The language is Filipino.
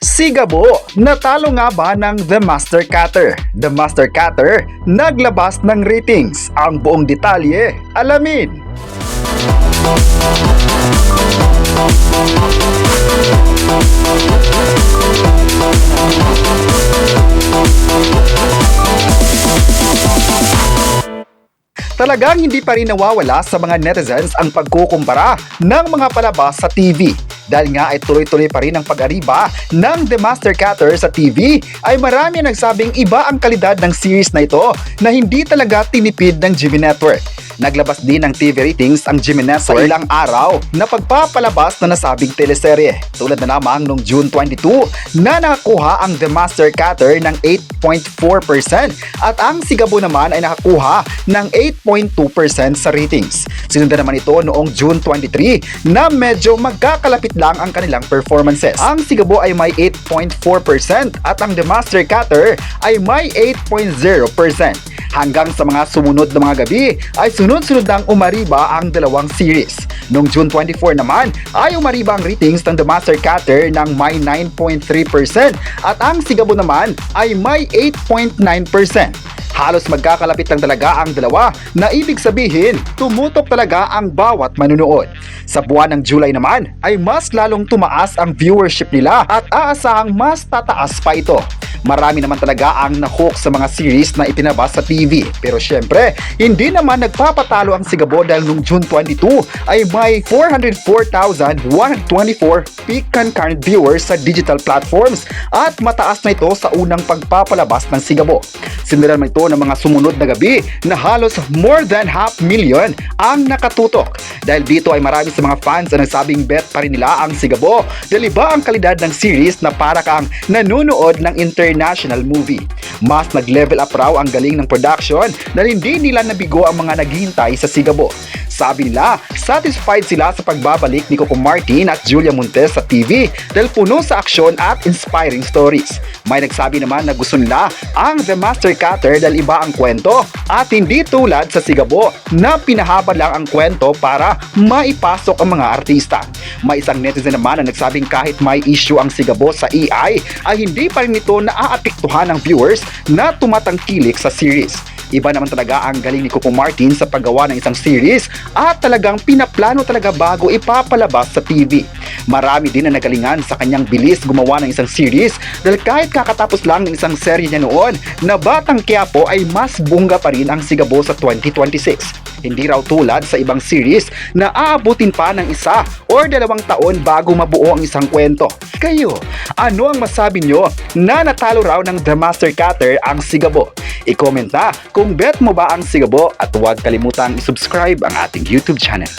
Sigabo, natalo nga ba ng The Master Cutter? The Master Cutter, naglabas ng ratings. Ang buong detalye, alamin! Talagang hindi pa rin nawawala sa mga netizens ang pagkukumpara ng mga palabas sa TV. Dahil nga ay tuloy-tuloy pa rin ang pag-ariba ng The Master Cutter sa TV, ay marami ang nagsabing iba ang kalidad ng series na ito na hindi talaga tinipid ng GMA Network. Naglabas din ng TV ratings ang GMA Network sa ilang araw na pagpapalabas na nasabing teleserye. Tulad na lamang noong June 22 na nakakuha ang The Master Cutter ng 8.4% at ang Sigabo naman ay nakakuha ng 8.2% sa ratings. Sinundan naman ito noong June 23 na medyo magkakalapit lang ang kanilang performances. Ang Sigabo ay may 8.4% at ang The Master Cutter ay may 8.0%. Hanggang sa mga sumunod na mga gabi ay sunod-sunod nang umariba ang dalawang series. Noong June 24 naman ay umariba ang ratings ng The Master Cutter ng may 9.3% at ang Sigabo naman ay may 8.9%. Halos magkakalapit lang talaga ang dalawa na ibig sabihin tumutok talaga ang bawat manunood. Sa buwan ng July naman ay mas lalong tumaas ang viewership nila at aasahang mas tataas pa ito. Marami naman talaga ang nahook sa mga series na ipinabas sa TV. Pero syempre, hindi naman nagpapatalo ang Sigabo dahil noong June 22 ay may 404,124 peak concurrent viewers sa digital platforms at mataas na ito sa unang pagpapalabas ng Sigabo. Sinira naman ito ng mga sumunod na gabi na halos more than 500,000 ang nakatutok. Dahil dito ay marami sa mga fans na nagsabing bet pa rin nila ang Sigabo dahil iba ang kalidad ng series na para kang nanonood ng international movie. Mas nag-level up raw ang galing ng production dahil hindi nila nabigo ang mga naghihintay sa Sigabo. Sabi nila, satisfied sila sa pagbabalik ni Coco Martin at Julia Montes sa TV dahil puno sa aksyon at inspiring stories. May nagsabi naman na gusto nila ang The Master Cutter dahil iba ang kwento at hindi tulad sa Sigabo na pinahaba lang ang kwento para maipasok ang mga artista. May isang netizen naman na nagsabing kahit may issue ang Sigabo sa AI ay hindi pa rin ito naaapektuhan ng viewers na tumatangkilik sa series. Iba naman talaga ang galing ni Coco Martin sa paggawa ng isang series at talagang pinaplano talaga bago ipapalabas sa TV. Marami din na nagalingan sa kanyang bilis gumawa ng isang series dahil kahit kakatapos lang ng isang serye niya noon na Batang Quiapo ay mas bongga pa rin ang Sigabo sa 2026. Hindi raw tulad sa ibang series na aabutin pa ng 1 or 2 taon bago mabuo ang isang kwento. Kayo, ano ang masabi nyo na natalo raw ng The Master Cutter ang Sigabo? I-comment na kung bet mo ba ang Sigabo at huwag kalimutang i-subscribe ang ating YouTube channel.